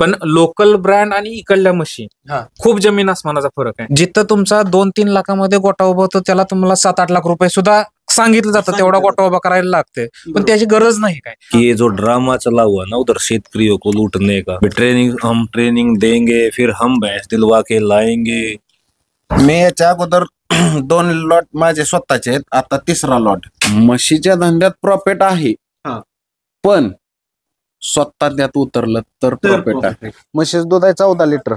पण local brand आणि इकडल्या म्हशी खूप जमीन आसमानाचा फरक आहे. जिथं तुमचा 2-3 लाखामध्ये गोटा उभा होतो त्याला तुम्हाला 7-8 लाख रुपये सुद्धा सांगितलं जातं, तेवढा गोटा उभा करायला लागते, पण त्याची गरज नाही काय. कि ये जो ड्रामा चला हुआ ना उधर शेतकरियों को लूटने का, हम ट्रेनिंग देंगे फिर हम भैंस दिलवा के लाएंगे. मी याच्या अगोदर 2 लॉट माझे स्वतःचे आहेत, आता 3रा लॉट. म्हशीच्या धंद्यात प्रॉफिट आहे, पण स्वतः त्यात उतरलं तर प्रॉफिट आहे. म्हशीच दूध आहे 14 लिटर,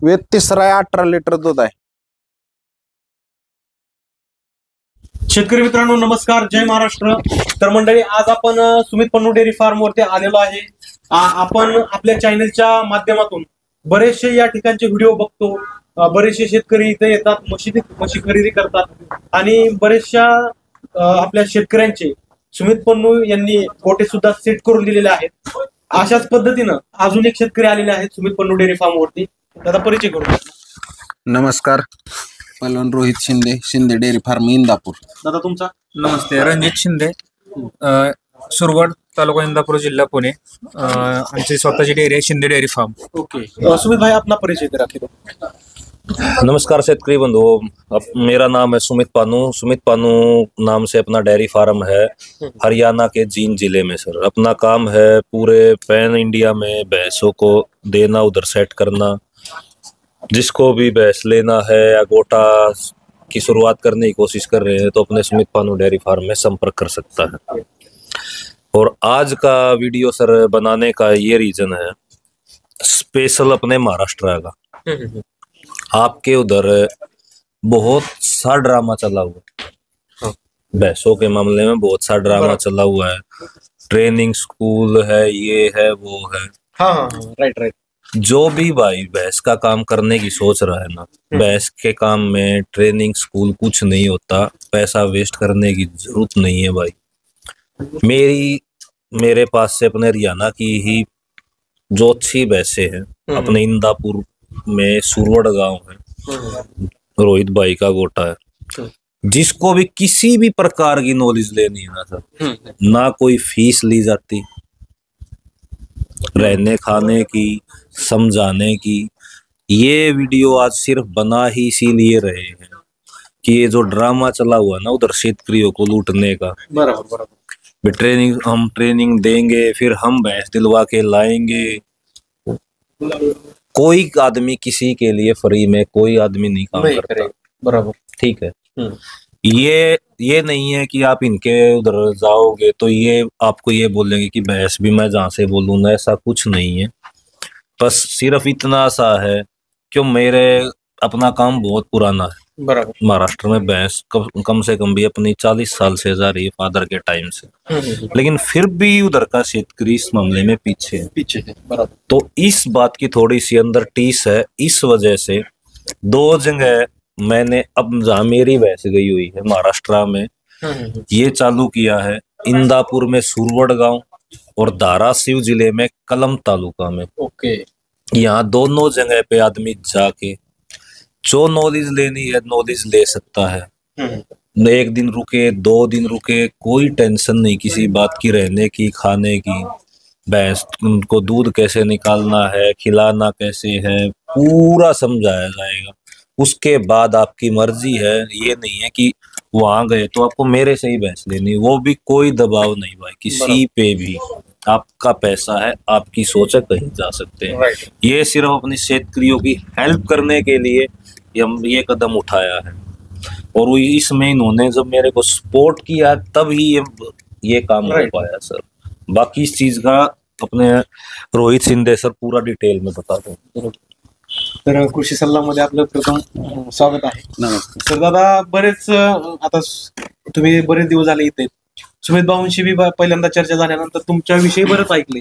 वेद 3रा आहे 18 लिटर दूध आहे. शेतकरी मित्रांनो नमस्कार, जय महाराष्ट्र. तर मंडळी आज आपण सुमित पन्नू डेअरी फार्म वरती आलेलो आहे. आपण आपल्या चॅनलच्या माध्यमातून बरेचसे या ठिकाणचे व्हिडिओ बघतो. बरेचसे शेतकरी इथे येतात, म्हशी खरेदी करतात आणि बरेचशा आपल्या शेतकऱ्यांचे सुमित पन्नू यांनी गोटे सुद्धा सेट करून दिलेले आहेत. अशाच पद्धतीनं अजून एक शेतकरी आलेले आहेत सुमित पन्नू डेअरी फार्म वरती. त्याचा परिचय करू. नमस्कार, पहलवान रोहित शिंदे, शिंदे डेअरी फार्म इंदापूर. दादा तुमचा? नमस्ते, रणजित शिंदे, सुरवड, तालुका इंदापूर, जिल्हा पुणे. आमची स्वतःची डेअरी आहे, Shinde dairy farm. Okay, Sumit भाई अपना परिचय करा. नमस्कार शेतकरी बंधुओं, मेरा नाम है सुमित पानू नाम से अपना डेयरी फार्म है हरियाणा के जींद जिले में सर. अपना काम है पूरे पैन इंडिया में भैंसों को देना, उधर सेट करना. जिसको भी भैंस लेना है या गोटा की शुरुआत करने की कोशिश कर रहे हैं तो अपने सुमित पानू डेयरी फार्म में संपर्क कर सकता है. और आज का वीडियो सर बनाने का ये रीजन है, स्पेशल अपने महाराष्ट्र का. आपके उधर बहुत सा ड्रामा चला हुआ, भैंसों के मामले में बहुत सा ड्रामा चला हुआ है. ट्रेनिंग स्कूल है, ये है, वो है. हाँ, राइट. जो भी भाई भैंस का काम करने की सोच रहा है ना, भैंस के काम में ट्रेनिंग स्कूल कुछ नहीं होता, पैसा वेस्ट करने की जरूरत नहीं है भाई. मेरे पास से अपने हरियाणा की ही जो अच्छी भैंसें हैं, अपने इंदापुर में सुरवड़ गांव है, रोहित भाई का गोटा है. जिसको भी किसी भी प्रकार की नॉलेज लेनी है ना सर, ना कोई फीस ली जाती, रहने खाने की, समझाने की. ये वीडियो आज सिर्फ बना ही इसीलिए रहे हैं कि ये जो ड्रामा चला हुआ ना उधर शेतकरियों को लूटने का, बराबर. हम ट्रेनिंग देंगे फिर हम भैंस दिलवा के लाएंगे. कोई आदमी किसी के लिए फ्री में कोई आदमी नहीं काम करता, बराबर. ठीक है. ये नहीं है कि आप इनके उधर जाओगे तो ये आपको ये बोलेंगे कि भैंस भी मैं जहां से बोलूँ ना, ऐसा कुछ नहीं है. बस सिर्फ इतना सा है कि मेरे अपना काम बहुत पुराना है. बराबर. महाराष्ट्र में भैंस कम से कम भी अपनी 40 साल से जा रही है, फादर के टाइम से. लेकिन फिर भी उधर का शेतकरी इस मामले में पीछे है. बराबर. तो इस बात की थोड़ी सी अंदर टीस है. इस वजह से 2 जगह मैंने, अब जहाँ मेरी भैंस गई हुई है महाराष्ट्र में, ये चालू किया है. इंदापुर में सुरवड़ गांव और धाराशिव जिले में कलम तालुका में. ओके. यहाँ दोनों जगह पे आदमी जाके जो नॉलेज लेनी है नॉलेज ले सकता है. 1 दिन रुके, 2 दिन रुके, कोई टेंशन नहीं किसी बात की, रहने की, खाने की. भैंस उनको दूध कैसे निकालना है, खिलाना कैसे है, पूरा समझाया जाएगा. उसके बाद आपकी मर्जी है. ये नहीं है कि वहां गए तो आपको मेरे से ही भैंस लेनी, वो भी कोई दबाव नहीं भाई किसी पे भी. आपका पैसा है, आपकी सोच है, कहीं जा सकते हैं. ये सिर्फ अपनी शेतकरियों की हेल्प करने के लिए ये कदम उठाया है. और इसमें इन्होंने जब मेरे को सपोर्ट किया तब ही ये काम हो पाया सर. बाकी इस चीज का अपने रोहित शिंदे सर पूरा डिटेल में बता दो. तर कृषी सल्ला मध्ये आपलं प्रथम स्वागत आहे. नमस्कार सर. दादा बरेच आता तुम्ही बरेच दिवस झाले इथे, सुमित भाऊंशी बी पहिल्यांदा चर्चा झाल्यानंतर तुमच्याविषयी बरंच ऐकले.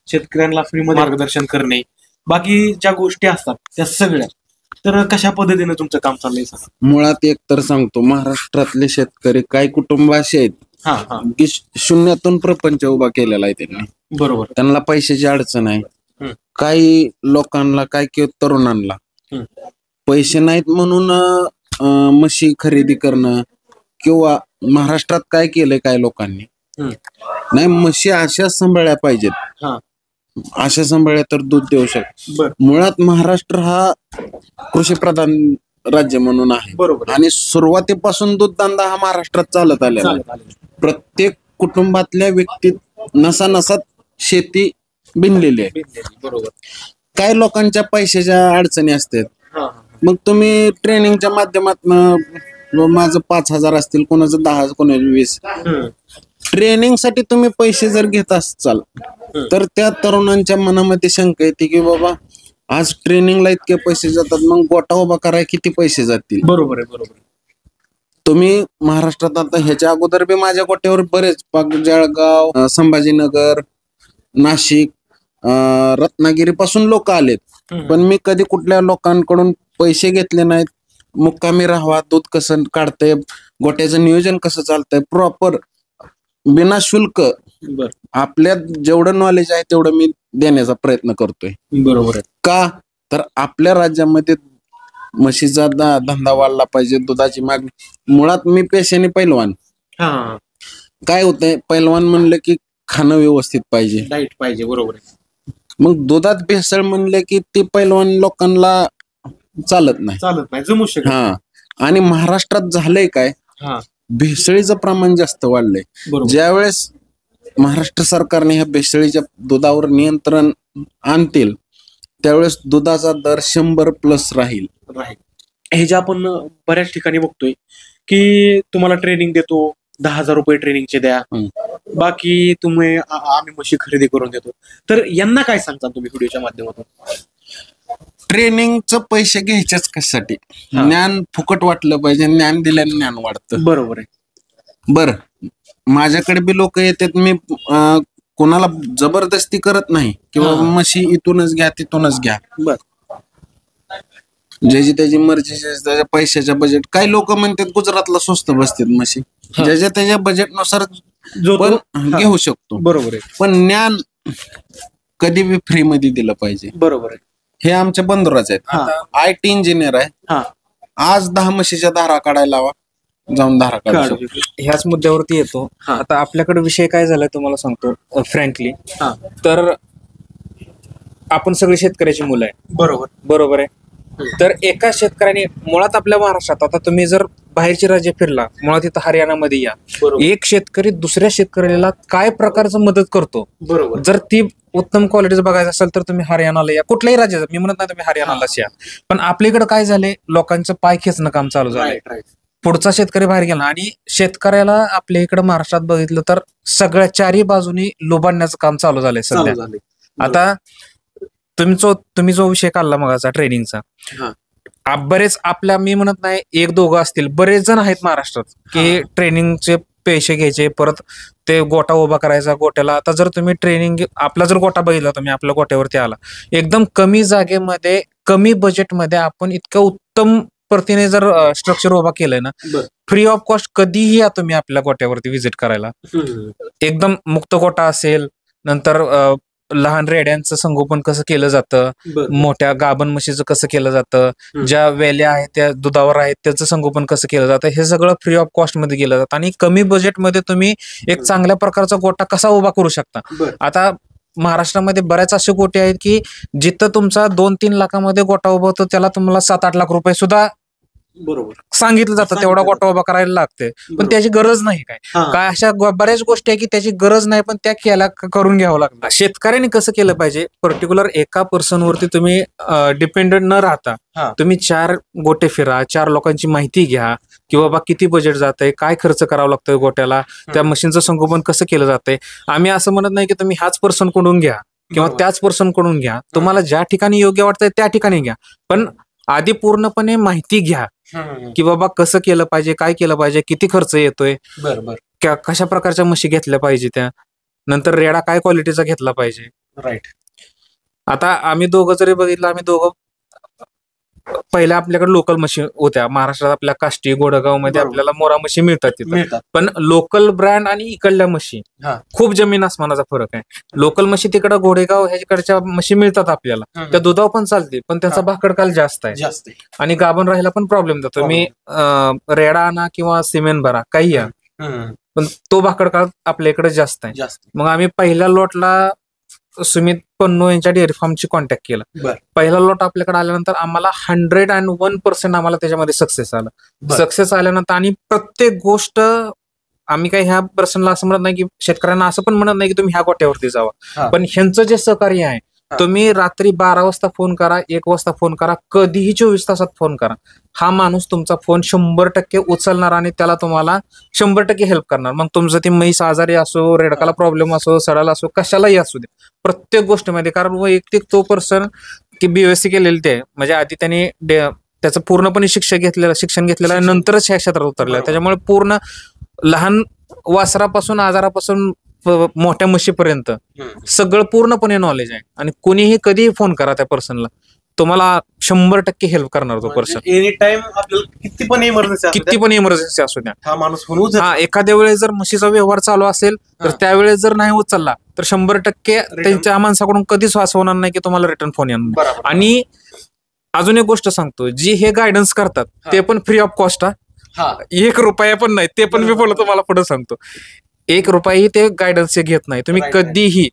शेतकऱ्यांना फ्रीमध्ये मार्गदर्शन करणे, बाकीच्या गोष्टी असतात त्या सगळ्या. तर कशा पद्धतीने तुमचं काम चाललंय सर? मुळात एक तर सांगतो, महाराष्ट्रातले शेतकरी काही कुटुंब असे आहेत की शून्यातून प्रपंच उभा केलेला आहे त्यांनी. बरोबर. त्यांना पैशाची अडचण आहे. काही लोकांना, काही तरुणांना पैसे नाहीत म्हणून म्हशी खरेदी करणं, किंवा महाराष्ट्रात काय केलंय काय लोकांनी, नाही म्हशी अशा सांभाळल्या पाहिजेत अशा सांभाळल्या तर दूध देऊ शकतो. बर. मुळात महाराष्ट्र हा कृषी प्रधान राज्य म्हणून आहे बरोबर आणि सुरुवातीपासून दूधधंदा हा महाराष्ट्रात चालत आलेला आहे. प्रत्येक कुटुंबातल्या व्यक्तीत नसानसात शेती भिनलेली आहे. बरोबर. काही लोकांच्या पैशाच्या अडचणी असतात, मग तुम्ही ट्रेनिंगच्या माध्यमातून माझं 5,000 असतील, कोणाचं 10, कोणाचं 20. ट्रेनिंगसाठी तुम्ही पैसे जर घेत असाल तर त्या तरुणांच्या मनामध्ये शंका येते की बाबा आज ट्रेनिंगला इतके पैसे जातात, मग गोटा उभा करायला किती पैसे जातील. बरोबर आहे. बरोबर. तुम्ही महाराष्ट्रात आता ह्याच्या अगोदर बी माझ्या गोट्यावर बरेच जळगाव, संभाजीनगर, नाशिक, रत्नागिरी पासून लोक आलेत, पण मी कधी कुठल्या लोकांकडून पैसे घेतले नाहीत. मुक्कामी राहावा, दूध कसं काढतंय, गोट्याचं नियोजन कसं चालतंय, प्रॉपर बिना शुल्क आपल्यात जेवढं नॉलेज आहे तेवढं मी देण्याचा प्रयत्न करतोय. बरोबर आहे. का तर आपल्या राज्यामध्ये म्हशीचा धंदा वाढला पाहिजे, दुधाची मागणी. मुळात मी पेशाने पैलवान. काय होतंय, पैलवान म्हणलं की खाणं व्यवस्थित पाहिजे, डाईट पाहिजे. बरोबर आहे. मग दुधात भेसळ म्हणले की ते पैलवान लोकांना चालत नाही. जमू शकत. आणि महाराष्ट्रात झालंय काय, भेसळीचं प्रमाण जास्त वाढलंय. ज्यावेळेस महाराष्ट्र सरकारने ह्या भेसळीच्या दुधावर नियंत्रण आणतील त्यावेळेस दुधाचा दर 100+ राहील. हे जे आपण बऱ्याच ठिकाणी बघतोय की तुम्हाला ट्रेनिंग देतो, 10,000 रुपये ट्रेनिंगचे द्या, बाकी तुम्ही आम्ही म्हशी खरेदी करून देतो. तर यांना काय सांगता तुम्ही व्हिडिओच्या माध्यमातून? ट्रेनिंगचं पैसे घ्यायचेच कशासाठी? ज्ञान फुकट वाटलं पाहिजे, ज्ञान दिल्याने ज्ञान वाढतं. बरोबर आहे. बर, माझ्याकडे बी लोक येतात, मी कोणाला जबरदस्ती करत नाही किंवा म्हशी इथूनच घ्या तिथूनच घ्या. बर, ज्याची त्याची मर्जी, त्याच्या पैशाच्या बजेट. काही लोक म्हणतात गुजरातला स्वस्त बसतात म्हशी, ज्याच्या त्याच्या बजेटनुसार पण घेऊ शकतो. बरोबर आहे. पण ज्ञान कधी बी फ्री मध्ये दिलं पाहिजे. बरोबर आहे. हे आमच्या बंधुराच आहेत, IT इंजिनियर आहे. आज 10 म्हशीच्या धारा काढायला लावा, जाऊन धारा काढू. ह्याच मुद्द्यावरती येतो. आता आपल्याकडे विषय काय झालाय तुम्हाला सांगतो फ्रँकली. तर आपण सगळे शेतकऱ्याची मुलं आहे. बरोबर आहे. तर एका शेतकऱ्याने मुळात आपल्या महाराष्ट्रात, आता तुम्ही जर बाहेरचे राज्य फिरला, मुळात इथं हरियाणामध्ये या, एक शेतकरी दुसऱ्या शेतकऱ्याला काय प्रकारचं मदत करतो. बरोबर. जर ती उत्तम क्वालिटीचं बघायचं असेल तर तुम्ही हरियाणाला या, कुठल्याही राज्यात. मी म्हणत नाही तुम्ही हरियाणालाच या, पण आपल्याकडे काय झाले, लोकांचं पाय खेचणं काम चालू झालंय. पुढचा शेतकरी बाहेर गेला आणि शेतकऱ्याला आपल्या इकडे महाराष्ट्रात बघितलं तर सगळ्या चारही बाजूनी लोबाडण्याचं काम चालू झालंय सध्या. आता तुम्ही जो विषय काढला मगाचा ट्रेनिंगचा, बरेच आपल्या, मी म्हणत नाही 1-2 असतील, बरेच जण आहेत महाराष्ट्रात की ट्रेनिंगचे पैसे घ्यायचे, परत ते गोटा उभा करायचा गोट्याला. आता जर तुम्ही ट्रेनिंग, आपला जर गोटा बघितला, तुम्ही आपल्या गोट्यावरती आला, एकदम कमी जागेमध्ये कमी बजेटमध्ये आपण इतकं उत्तम प्रतीने जर स्ट्रक्चर उभा केलंय ना, फ्री ऑफ कॉस्ट कधीही या तुम्ही आपल्या गोट्यावरती व्हिजिट करायला. एकदम मुक्त गोटा असेल, नंतर लहान रेड्यांचं संगोपन कसं केलं जातं, मोठ्या गाभण म्हशीचं कसं केलं जातं, ज्या वेल्या आहेत त्या दुधावर आहेत त्याचं संगोपन कसं केलं जातं, हे सगळं फ्री ऑफ कॉस्ट मध्ये केलं जातं. आणि कमी बजेटमध्ये तुम्ही एक चांगल्या प्रकारचा गोटा कसा उभा करू शकता. आता महाराष्ट्रामध्ये बऱ्याच असे गोटे आहेत की जिथं तुमचा 2-3 लाखामध्ये गोटा उभा होतो त्याला तुम्हाला 7-8 लाख रुपये सुद्धा सांगितलं जातं, तेवढा गोटा उभा करायला लागते. पण त्याची गरज नाही. काय अशा बऱ्याच गोष्टी आहे की त्याची गरज नाही, पण त्या करून घ्यावं लागतं. शेतकऱ्यांनी कसं केलं पाहिजे, पर्टिक्युलर एका पर्सनवरती तुम्ही डिपेंडेंट न राहता तुम्ही 4 गोटे फिरा, 4 लोकांची माहिती घ्या की बाबा किती बजेट जातंय, काय खर्च करावा लागतोय गोट्याला, त्या मशीनचं संगोपन कसं केलं जातंय. आम्ही असं म्हणत नाही की तुम्ही ह्याच पर्सन कडून घ्या किंवा त्याच पर्सन कडून घ्या, तुम्हाला ज्या ठिकाणी योग्य वाटतंय त्या ठिकाणी घ्या, पण आधी पूर्णपणे माहिती घ्या की बाबा कसं केलं पाहिजे, काय केलं पाहिजे, किती खर्च येतोय, कशा प्रकारच्या म्हशी घेतल्या पाहिजे, त्या नंतर रेडा काय क्वालिटीचा घेतला पाहिजे. राईट. आता आम्ही दोघं जरी बघितलं, आम्ही दोघं पहिल्या आपल्याकडे लोकल म्हशी होत्या महाराष्ट्रात, आपल्या काष्टी गोडगाव मध्ये आपल्याला मोरा म्हशी मिळतात तिथं, पण लोकल ब्रँड आणि इकडल्या म्हशी खूप जमीन आसमानाचा फरक आहे. लोकल म्हशी तिकडं घोडेगाव ह्याच्याकडच्या म्हशी मिळतात आपल्याला, त्या दुधावर पण चालते, पण त्याचा भाकडकाल जास्त आहे आणि गाभण राहायला पण प्रॉब्लेम जातो. मी रेडा आणा किंवा सिमेंट भरा काही या, पण तो भाकडकाल आपल्या इकडे जास्त आहे. मग आम्ही पहिल्या लॉटला सुमित पन्नू यांच्या डेअरी फार्मची कॉन्टॅक्ट केला. बर. पहिला लॉट आपल्याकडे आल्यानंतर आम्हाला 101% आम्हाला त्याच्यामध्ये सक्सेस आला. बर. सक्सेस आल्यानंतर आणि प्रत्येक गोष्ट आम्ही काही ह्या पर्सनला असं म्हणत नाही की शेतकऱ्यांना असं पण म्हणत नाही की तुम्ही ह्या गोट्यावरती हा. जावा, पण ह्यांचं जे सहकार्य आहे हा. तुम्ही रात्री 12 वाजता फोन करा, 1 वाजता फोन करा, कधीही 24 तासात फोन करा, हा माणूस तुमचा फोन 100% उचलणार आणि त्याला तुम्हाला 100% हेल्प करणार. मग तुमचं ती म्हैस आजारी असो, रेडकाला प्रॉब्लेम असो, सडाला असो, कशालाही असू दे, प्रत्येक गोष्टीमध्ये. कारण वैयक्तिक तो पर्सन की BSc केलेली ते म्हणजे आधी त्यांनी त्याचं पूर्णपणे शिक्षण घेतलेलं आहे, नंतरच ह्या क्षेत्रात उतरलं. त्याच्यामुळे पूर्ण लहान वासरापासून आजारापासून मोठ्या म्हशीपर्यंत सगळं पूर्णपणे नॉलेज आहे. आणि कोणीही कधीही फोन करा त्या पर्सनला, तुम्हाला 100% हेल्प करणार तो पर्सन. एनी टाइम आपल्याला किती पण इमर्जन्सी असू द्या, हा माणूस फोन उचलतो. हा एखाद्या वेळेस जर म्हशीचा व्यवहार चालू असेल तर त्यावेळेस जर नाही उचलला तर 100% त्यांच्या माणसाकडून कधीच वास होणार नाही की तुम्हाला रिटर्न फोन येणार. बरोबर. आणि अजून एक गोष्ट सांगतो, जी हे गायडन्स करतात ते पण फ्री ऑफ कॉस्ट. हा. 1 रुपया पण नाही, ते पण मी बोलतो तुम्हाला पुढे सांगतो. 1 रुपयाही ते गायडन्स घेत नाही. तुम्ही कधीही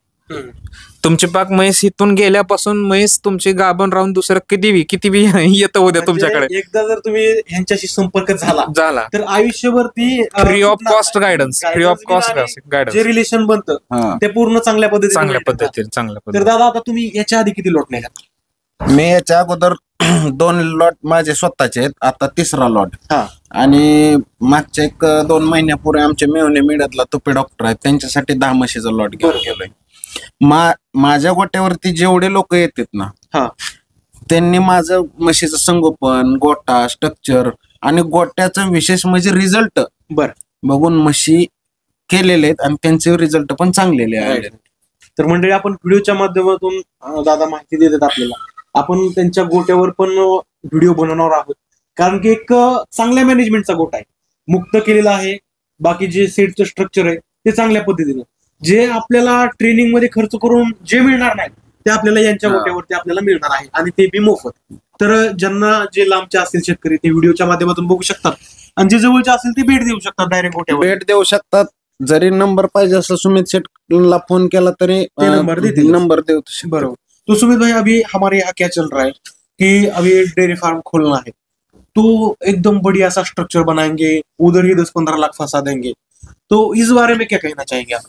तुमची पाक म्हैस इथून गेल्यापासून म्हैस तुमची गाभण राहून दुसरं किती येतं उद्या तुमच्याकडे. म्हणजे एकदा जर तुम्ही ह्यांच्याशी संपर्क झाला तर आयुष्यभर ती free of cost guidance, free of cost guidance, जे रिलेशन बनतं ते पूर्ण चांगल्या पद्धतीने. तर दादा आता तुम्ही याच्या आधी किती लॉट नेला? मी याच्या अगोदर 2 लॉट माझे स्वतःचे आहेत, आता 3रा लॉट. हा. आणि मागच्या 1-2 महिन्यापूर्वी आमचे मेवणे मिळतला तुपे डॉक्टर आहेत, त्यांच्यासाठी 10 म्हशीचा लॉट घेऊन गेलोय. माझ्या गोट्यावरती जेवढे लोक येतात ना, हा, त्यांनी माझं म्हशीचं संगोपन, गोटा, स्ट्रक्चर आणि गोट्याचं विशेष म्हणजे रिझल्ट बघून म्हशी केलेले आहेत आणि त्यांचे रिझल्ट पण चांगलेले आहेत. तर मंडळी, आपण व्हिडिओच्या माध्यमातून दादा माहिती देतात आपल्याला, आपण त्यांच्या गोट्यावर पण व्हिडिओ बनवणार आहोत. कारण की एक चांगल्या मॅनेजमेंटचा गोटा आहे, मुक्त केलेला आहे. बाकी जे सीडचं स्ट्रक्चर आहे ते चांगल्या पद्धतीने, जे आपल्याला ट्रेनिंग मध्ये खर्च करून जे मिळणार नाही ते आपल्याला यांच्या गोट्यावरती आपल्याला मिळणार आहे, आणि ते बी मोफत. तर ज्यांना जे लांबचे असतील शेतकरी ते व्हिडिओच्या माध्यमातून बघू शकतात, आणि जे जवळचे असतील ते भेट देऊ शकतात, डायरेक्ट गोट्यावर भेट देऊ शकतात. जरी नंबर पाहिजे असं सुमित शेटला फोन केला तरी नंबर देऊ. बरोबर. तो सुमित भाई, अभी हमारे यहाँ क्या चल रहा है कि अभी डेयरी फार्म खोलना है, तो एकदम बढ़िया सा स्ट्रक्चर बनाएंगे, उधर ही 10-15 लाख फंसा देंगे, तो इस बारे में क्या कहना चाहेंगे आप?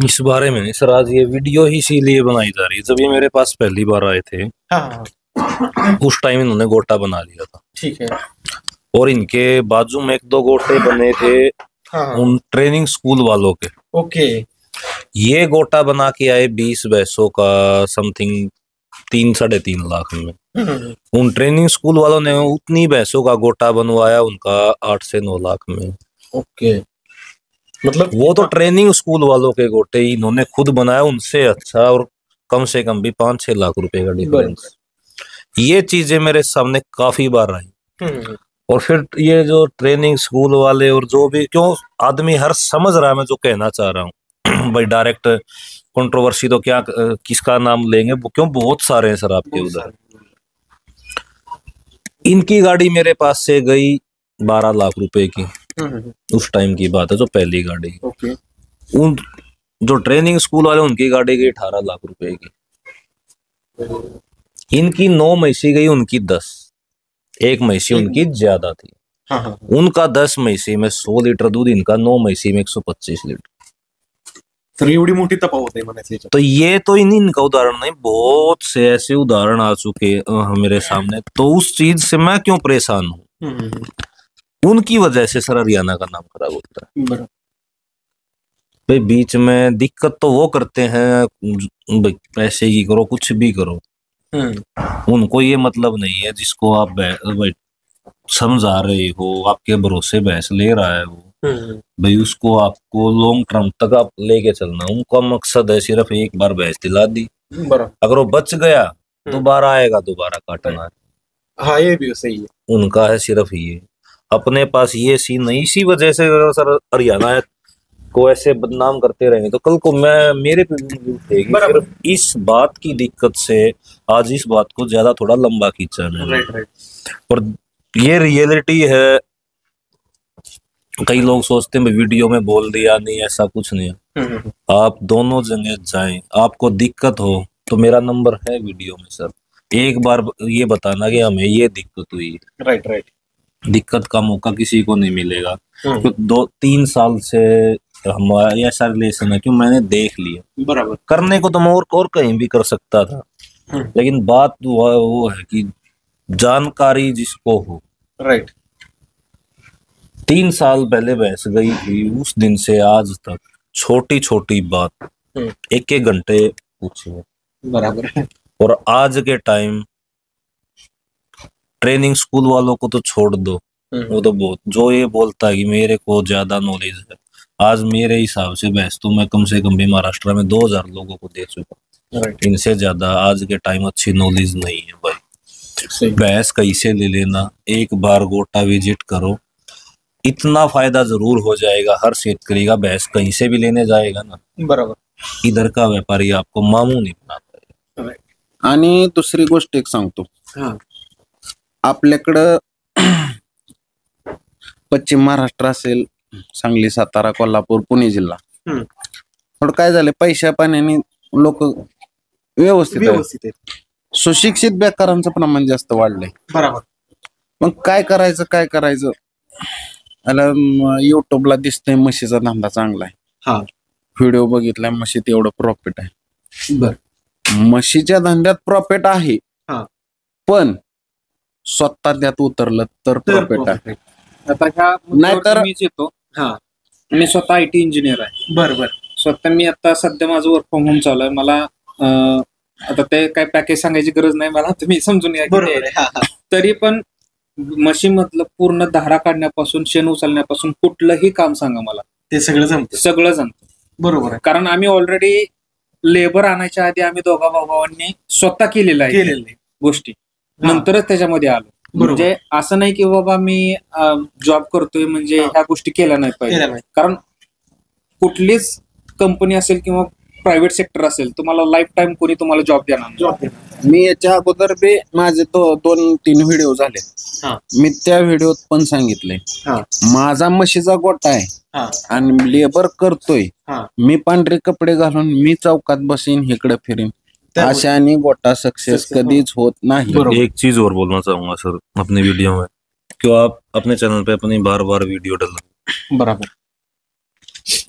इस बारे में नहीं सर, आज ये वीडियो ही इसीलिए बनाई जा रही है, जब ये मेरे पास पहली बार आए थे उस टाइम इन्होंने गोटा बना लिया था. ठीक है. और इनके बाजू में 1-2 गोटे बने थे उन ट्रेनिंग स्कूल वालों के. ओके. ये गोटा बना के आए 20 भैंसों का समथिंग 3-3.5 लाख में. उन ट्रेनिंग स्कूल वालों ने उतनी भैंसों का गोटा बनवाया उनका 8 से 9 लाख में. ओके. मतलब वो तो ट्रेनिंग स्कूल वालों के गोटे ही इन्होंने खुद बनाया, उनसे अच्छा, और कम से कम भी 5-6 लाख रुपए का डिफरेंस. ये चीजें मेरे सामने काफी बार आई. और फिर ये जो ट्रेनिंग स्कूल वाले और जो भी, क्यों आदमी हर समझ रहा है मैं जो कहना चाह रहा हूँ भाई, डायरेक्ट कंट्रोवर्सी तो क्या, किसका नाम लेंगे, वो क्यों बहुत सारे हैं सर आपके उधर. इनकी गाड़ी मेरे पास से गई 12 लाख रुपए की, उस टाइम की बात है, जो पहली गाड़ी. ओके. उन जो ट्रेनिंग स्कूल वाले उनकी गाड़ी गई 18 लाख रुपए की. इनकी 9 म्हैसी गई, उनकी 10. 1 म्हैसी उनकी ज्यादा थी. उनका 10 म्हैसी में 100 लीटर दूध, इनका 9 म्हैसी में 125 लीटर. तर एवढी मोठी तफावत आहे म्हणायचं. तो ये तो इनका उदाहरण नहीं, बहुत से ऐसे उदाहरण आ चुके मेरे सामने. तो उस चीज से मैं क्यों परेशान हूँ, उनकी वजह से सर हरियाणा का नाम खराब होता है. भाई बीच में दिक्कत तो वो करते हैं, पैसे की करो, कुछ भी करो, उनको ये मतलब नहीं है जिसको आप समझा रहे हो, आपके भरोसे भैंस ले रहा है वो, भाई उसको आपको लॉन्ग टर्म तक आप लेके चलना. उनका मकसद है सिर्फ एक बार भैंस दिला दी, अगर वो बच गया दोबारा आएगा, दोबारा काटना है. हाँ, ये भी सही है. उनका है सिर्फ ये. अपने पास ये सीन नहीं. इसी वजह से अगर सर हरियाणा को ऐसे बदनाम करते रहेंगे तो कल को मेरे पे सिर्फ इस बात की दिक्कत से आज इस बात को ज्यादा थोड़ा लंबा खींचा है. और ये रियलिटी है. कई लोग सोचते हैं वीडियो में बोल दिया, नहीं ऐसा कुछ नहीं है. आप दोनों जगह जाएं, आपको दिक्कत हो तो मेरा नंबर है वीडियो में सर, एक बार ये बताना कि हमें ये दिक्कत हुई है। Right right. दिक्कत का मौका किसी को नहीं मिलेगा। तो 2-3 साल से हमारा ऐसा रिलेशन है कि मैंने देख लिया। बराबर। करने को तो मैं और कहीं भी कर सकता था, लेकिन बात वो है कि जानकारी जिसको हो। राइट। 3 साल पहले बहस गई थी, उस दिन से आज तक छोटी छोटी बात 1-1 घंटे पूछिए। बराबर है। और आज के टाइम ट्रेनिंग स्कूल वालों को तो छोड़ दो, वो तो बहुत जो ये बोलता है कि मेरे को ज्यादा नॉलेज है, आज मेरे हिसाब से बहस तो मैं कम से कम भी महाराष्ट्र में 2000 लोगों को दे चुका। इनसे ज्यादा आज के टाइम अच्छी नॉलेज नहीं है भाई। बहस कैसे ले लेना, एक बार गोटा विजिट करो, इतना फायदा जरूर हो जाएगा हर शेतकरी का। बहस कहीं से भी लेने जाएगा ना, बरोबर, इधर का व्यापारी आपको मामू नहीं बनाता है। आणि दुसरी गोष्ट एक सांगतो, हा आपल्याकडं पश्चिम महाराष्ट्र असेल, सांगली, सातारा, कोल्हापूर, पुणे जिल्हा, थोडं काय झालं, पैशा पाण्याने लोक व्यवस्थित आहेत. व्यवस्थित आहे. सुशिक्षित बेकारांचं प्रमाण जास्त वाढलंय. बरोबर. मग काय करायचं याला युट्यूबला दिसतंय म्हशीचा धंदा चांगला आहे, हा व्हिडिओ बघितलाय, म्हशीत एवढं प्रॉफिट आहे. बर, म्हशीच्या धंद्यात प्रॉफिट आहे, हा. पण स्वतः त्यात उतरलं तर प्रॉफिट आहे. आता ह्या नाहीतर- मीच येतो. हा मी स्वतः IT इंजिनियर आहे. बर बर. स्वतः मी आता सध्या माझं वर्क फ्रॉम होम चालू आहे. मला आता ते काय पॅकेज सांगायची गरज नाही मला, तुम्ही समजून घ्या किती बरोबर आहे. आहे. हा तरी पण म्हशीमधलं पूर्ण धारा काढण्यापासून, शेण उचलण्यापासून कुठलंही काम सांगा मला, ते सगळं जमतं. सगळं जमतं. बरोबर आहे. कारण आम्ही ऑलरेडी लेबर आणायच्या आधी आम्ही दोघा भावांनी स्वतः केलेलं आहे केलेलं आहे. गोष्टी, हा. नंतरच त्याच्यामध्ये आलो. बरोबर. म्हणजे असं नाही की बाबा मी जॉब करतोय म्हणजे हा. ह्या गोष्टी केल्या नाही पाहिजे. केलेलं आहे. कारण कुठलीच कंपनी असेल किंवा प्रायव्हेट सेक्टर असेल, तुम्हाला लाईफ टाइम कोणी तुम्हाला जॉब देणार नाही. जॉब मी याच्या अगोदर बी माझे 2-3 व्हिडिओ झाले, हा. मी त्या व्हिडिओत पण सांगितलंय, हा. माझा म्हशीचा गोठा आहे हा आणि लेबर करतोय, हा. मी पांढरे कपडे घालून मी चौकात बसीन, इकडे फिरीन, त्या- अशाने गोठा सक्सेस Success कधीच होत नाही. बरोबर. एक चीज और बोलना चाहूंगा सर अपने वीडियो में, क्यों आप अपने चैनल पे अपनी बार बार वीडियो डाल, बरोबर.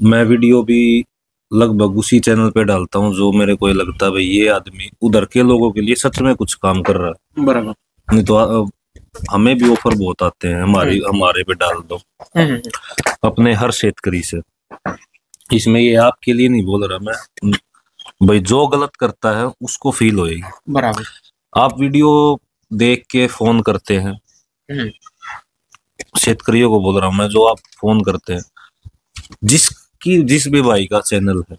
मैं वीडियो भी लगभग उसी चैनल पे डालता हूँ जो मेरे को ये लगता है भाई ये आदमी उधर के लोगों के लिए सच में कुछ काम कर रहा है। बरोबर. नहीं तो हमें भी ऑफर बहुत आते हैं, हमारे पे डाल दो, अपने हर शेतकरी से। इसमें ये आपके लिए नहीं बोल रहा मैं, भाई जो गलत करता है उसको फील होएगी। बराबर. आप वीडियो देख के फोन करते हैं, शेतकरियों को बोल रहा हूं मैं, जो आप फोन करते हैं, जिस भी भाई का चैनल है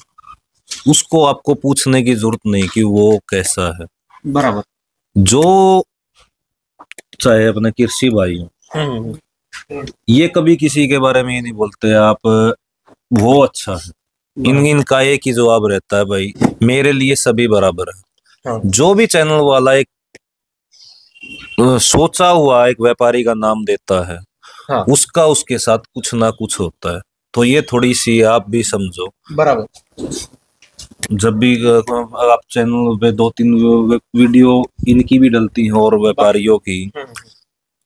उसको आपको पूछने की जरूरत नहीं कि वो कैसा है। बराबर. जो चाहे अपने कृषि भाई हो, ये कभी किसी के बारे में ये नहीं बोलते आप वो अच्छा है, इनका एक ही जवाब रहता है भाई मेरे लिए सभी बराबर है। हाँ। जो भी चैनल वाला एक सोचा हुआ एक व्यापारी का नाम देता है, हाँ। उसका उसके साथ कुछ ना कुछ होता है। तो ये थोड़ी सी आप भी समझो। बराबर. जब भी आप चैनल पे 2-3 वीडियो इनकी भी डलती हैं और व्यापारियों की,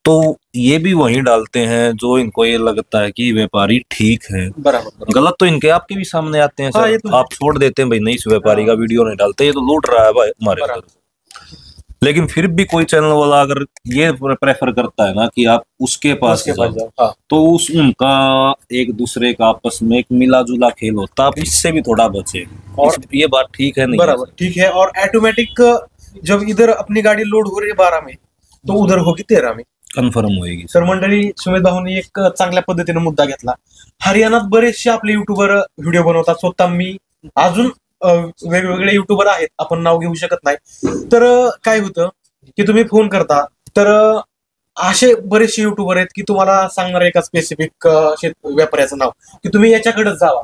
तो ये भी वही डालते हैं जो इनको ये लगता है कि व्यापारी ठीक है। बराबर. गलत तो इनके आपके भी सामने आते हैं हाँ, सर। ये तो आप छोड़ देते हैं भाई नहीं इस व्यापारी का वीडियो नहीं डालते, ये तो लूट रहा है भाई हमारे बराबर. उधर। लेकिन फिर भी कोई चैनल वाला अगर ये प्रेफर करता है ना कि आप उसके पास जाओ, हाँ. तो उनका एक दूसरे का आपस में एक मिला जुला खेल होता है, आप इससे भी थोड़ा बचे। और ये बात ठीक है नहीं? बराबर ठीक है। और ऑटोमेटिक जब इधर अपनी गाडी लोड हो रही है 12 में, तो उधर होगी 13 में कन्फर्म होएगी। सर मंडळी, सुमित भाऊंनी एक चांगल्या पद्धतीने मुद्दा घेतला. हरियाणात बरेचसे आपले युट्यूबर व्हिडिओ बनवतात. स्वतः मी, अजून वेगवेगळे युट्यूबर आहेत, आपण नाव घेऊ शकत नाही. तर काय होतं की तुम्ही फोन करता, तर असे बरेचसे युट्यूबर आहेत की तुम्हाला सांगणार एका स्पेसिफिक व्यापाऱ्याचं नाव की तुम्ही याच्याकडेच जावा.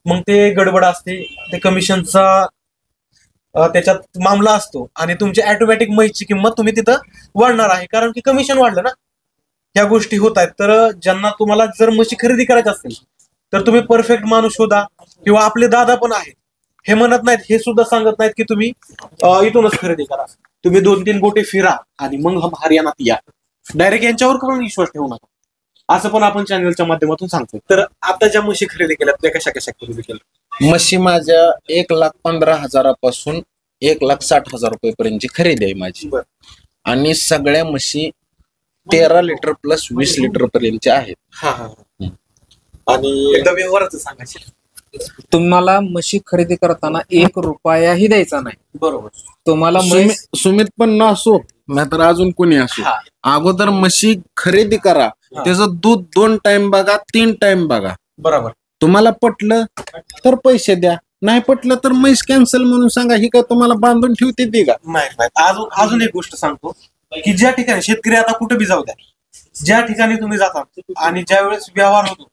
मग ते गडबड असते, ते कमिशनचा त्याच्यात मामला असतो आणि तुमची ऑटोमॅटिक म्हैसची किंमत तुम्ही तिथं वाढणार आहे, कारण की कमिशन वाढलं ना. ह्या गोष्टी होत आहेत. तर ज्यांना तुम्हाला जर म्हशी खरेदी करायची असेल तर तुम्ही परफेक्ट माणूस शोधा, किंवा आपले दादा पण आहेत, हे म्हणत नाहीत, हे सुद्धा सांगत नाहीत की तुम्ही इथूनच खरेदी करा. तुम्ही 2-3 गोटे फिरा आणि मग हरियाणात या. डायरेक्ट यांच्यावर पण विश्वास ठेवू नका, असं पण आपण चॅनलच्या माध्यमातून सांगतो. तर आता ज्या म्हशी खरेदी केल्या त्या कशा कशा खरेदी केल्या? म्हशी माझ्या 1,15,000 1,60,000 रुपयेपर्यंतची खरेदी आहे माझी. बरं. आणि सगळ्या म्हशी 13 लिटर प्लस 20 लिटर पर्यंतच्या आहेत. हा हा. आणि एकदा व्यवहाराचं सांगायचे. तुम्हाला म्हशी खरेदी करताना 1 रुपयाही द्यायचा नाही. बरोबर. तुम्हाला म्हैस सुमित पण नसो नाहीतर अजून कोणी असो, हा. अगोदर म्हशी खरेदी करा, त्याचं दूध 2 टाइम बघा, 3 टाइम बघा. बरोबर. तुम्हाला पटलं तर पैसे द्या, नाही पटलं तर म्हैस कॅन्सल म्हणून सांगा. ही का तुम्हाला बांधून ठेवते ती का? नाही. अजून एक गोष्ट सांगतो की ज्या ठिकाणी शेतकरी आता कुठे बी जाऊ द्या, ज्या ठिकाणी तुम्ही जाता आणि ज्या वेळेस व्यवहार होतो,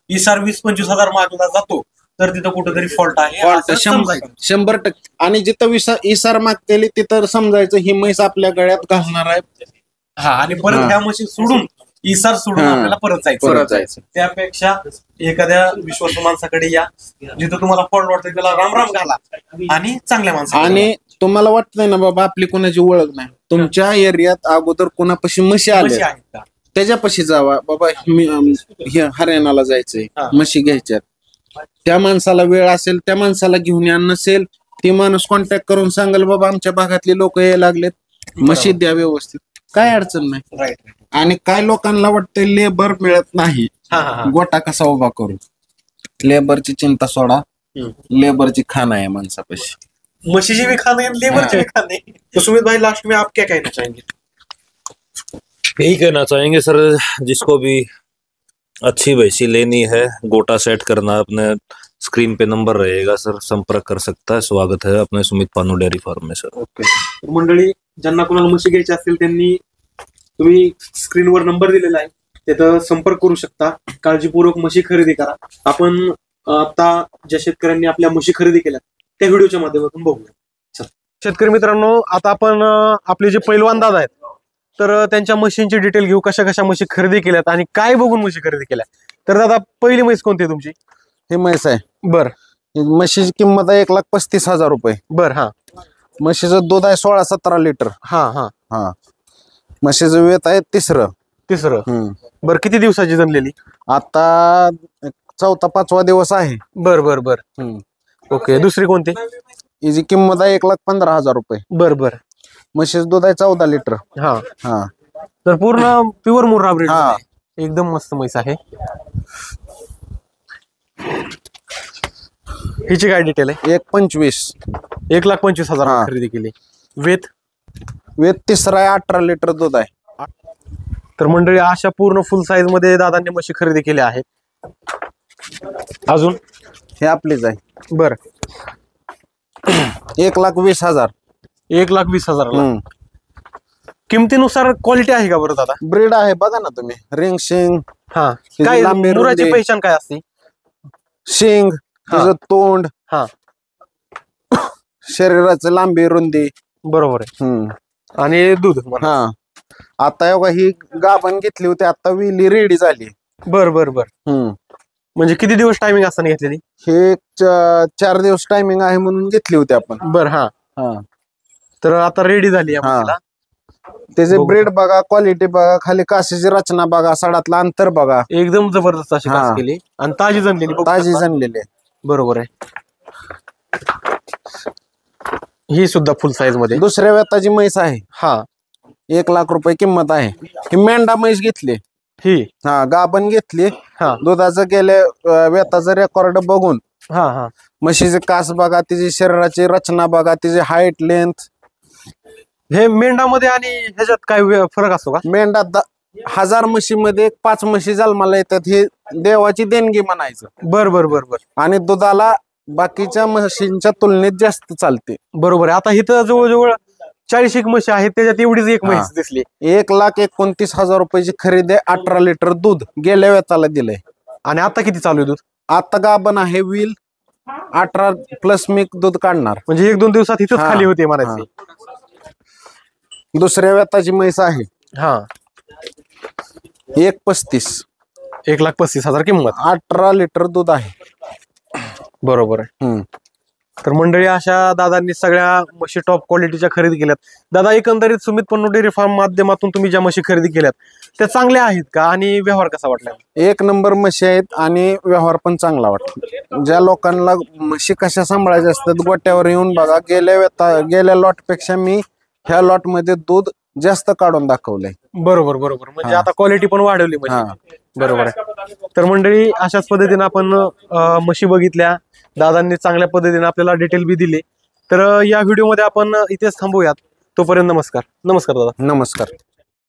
इसार 20-25 हजार मागला जातो, तर तिथं कुठेतरी फॉल्ट आहे. फॉल्ट असं समजायचं. 100%. आणि जिथं इसार मागतेली तिथं समजायचं ही म्हैस आपल्या गळ्यात घालणार आहे. हा. आणि परत ह्या म्हशी सोडून, इसार सोडून हा. आपल्याला परत जायचं. त्यापेक्षा एखाद्या विश्वासू माणसाकडे या, जिथं तुम्हाला फॉल्ट वाटतं त्याला राम घाला आणि चांगल्या माणसाकडे. आणि तुम्हाला वाटतंय ना बाबा आपली कोणाची ओळख नाही, तुमच्या एरियात अगोदर कोणापाशी म्हशी म्हशी आल्या आहेत का? त्याच्यापाशी जावा. बाबा हे हरियाणाला जायचंय, हा. म्हशी घ्यायच्यात, त्या माणसाला वेळ असेल त्या माणसाला घेऊन या, नसेल ते माणूस कॉन्टॅक्ट करून सांगाल बाबा आमच्या भागातले लोक यायला लागलेत, म्हशी द्या व्यवस्थित, काय अडचण नाही. राईट. आणि काय लोकांना वाटतंय लेबर मिळत नाही, हा. गोटा कसा उभा करू. लेबरची चिंता सोडा, लेबरची खाण आहे माणसापाशी. म्हशीची भी खाना है, लेबरची भी खाना है. तो सुमित भाई, लास्ट में आप क्या कहना चाहेंगे? यही कहना चाहेंगे सर, जिसको भी अच्छी भैंसी लेनी है, गोटा सेट करना, अपने स्क्रीन पे नंबर रहेगा सर, संपर्क कर सकता है. स्वागत है अपने सुमित पानू डेअरी फार्म में सर. ओके. मंडळी, ज्यांना कोणाला म्हशी घ्यायची असतील त्यांनी, तुम्ही स्क्रीनवर नंबर दिलेला आहे, तिथं संपर्क करू शकता. काळजीपूर्वक म्हशी खरेदी करा. आपण आता ज्या शेतकऱ्यांनी आपल्या म्हशी खरेदी केल्या त्या व्हिडिओच्या माध्यमातून बघूया. शेतकरी मित्रांनो, आता आपण आपले जे पैलवान दादा आहेत, तर त्यांच्या म्हशींची डिटेल घेऊ, कशा कशा म्हशी खरेदी केल्यात आणि काय बघून म्हशी खरेदी केल्या. तर दादा, पहिली म्हैस कोणती आहे तुमची? ही म्हैस आहे. बर. म्हशीची किंमत आहे 1,35,000 रुपये. बर. हा. म्हशीचं दूध आहे 16-17 लिटर. हा. हा. हा. म्हशीचं वेत आहे तिसरं. बर. किती दिवसाची जणलेली? आता 4-5वा दिवस आहे. बर. ओके. दुसरी कोणती? हिची किंमत आहे 1,15,000 रुपये. बर. म्हशीचं दूध आहे 14 लिटर. हा. हा. तर पूर्ण प्युअर मुर्रा ब्रीड हा. आहे. एकदम मस्त म्हैस आहे. हिची काय डिटेल आहे? 1,25,000. 1,25,000 हा. खरेदी केली. वेत तिसरा आहे, 18 लिटर दूध आहे. तर मंडळी, अशा पूर्ण फुल साईज मध्ये दादांनी म्हशी खरेदी केल्या आहेत. अजून हे आपलीच आहे. बर. 1,20,000. 1,20,000. किमतीनुसार क्वालिटी आहे का बरं दादा? ब्रीड आहे, बघा ना तुम्ही. रिंग शिंग, हा. तिची काय लांबी मुराची रुंदी. पहिचान काय असते? शिंग, तिचं तोंड, हा. शरीराचं लांबी रुंदी. बरोबर आहे. आणि दूध म्हणा. हा. आता एवढा ही गाभण घेतली होती, आता विली रेडी झाली. बर. म्हणजे किती दिवस टायमिंग असताना घेतलेली? हे 4 दिवस टायमिंग आहे म्हणून घेतली होती आपण. बर. हा. तर आता रेडी झाली आहे हा. म्हशीला. त्याचे बघू ब्रीड बघा, क्वालिटी बघा, खाली काशीची रचना बघा, सडातलं अंतर बघा. एकदम जबरदस्त अशी कास केली आणि ताजी जणलेली बघू ताजी शकता. जणलेली आहे. बरोबर आहे. ही सुद्धा फुल साईज मध्ये. दुसऱ्या वेताची म्हैस आहे. हा. 1,00,000 रुपये किंमत आहे. ही मेंढा म्हैस घेतली. ही. हा. गाभण घेतली. हा. दुधाचं गेले वेताचं रेकॉर्ड बघून हा. म्हशीचे कास बघा, तिची शरीराची रचना बघा, तिची हाईट, लेंथ. हे मेंढामध्ये आणि ह्याच्यात काय फरक असतो का? मेंढा 1000 म्हशीमध्ये 5 म्हशी जन्माला येतात. हे देवाची देणगी म्हणायचं. बर. आणि दुधाला बाकीच्या म्हशींच्या तुलनेत जास्त चालते. बरोबर आहे. आता इथं जवळजवळ 40 म्हशी आहेत, त्याच्यात एवढीच एक म्हैस दिसली. 1,29,000 रुपयाची खरेदी, 18 लिटर दूध गेल्या वेताला दिलंय. आणि आता किती चालू आहे दूध? आता गाभण आहे, व्हील 18+ मिल्क दूध काढणार. म्हणजे 1-2 दिवसात इथंच हा. खाली होते म्हणायची. दुसऱ्या वेताची म्हैस आहे. हा. 1,35,000. 1,35,000 किंमत. 18 लिटर दूध आहे. बरोबर आहे. हम्म. तर मंडळी अशा दादांनी सगळ्या म्हशी टॉप क्वालिटीच्या खरेदी केल्यात. दादा, एकंदरीत सुमित पन्नू डेअरी फार्म माध्यमातून तुम्ही ज्या म्हशी खरेदी केल्यात त्या चांगल्या आहेत का आणि व्यवहार कसा वाटला? एक नंबर म्हशी आहेत आणि व्यवहार पण चांगला वाटतो. ज्या लोकांना म्हशी कशा सांभाळायच्या असतात गोट्यावर येऊन बघा. गेल्या लॉट पेक्षा मी ह्या लॉट मध्ये दूध जास्त काढून दाखवलंय. बरोबर बरोबर, म्हणजे हा. आता क्वालिटी पण वाढवली हा. म्हणजे. बरोबर आहे. तर मंडळी अशाच पद्धतीने आपण म्हशी बघितल्या. दादांनी चांगल्या पद्धतीने आपल्याला डिटेल बी दिली. तर या व्हिडिओमध्ये आपण इथेच थांबूयात. तोपर्यंत नमस्कार. नमस्कार दादा. नमस्कार.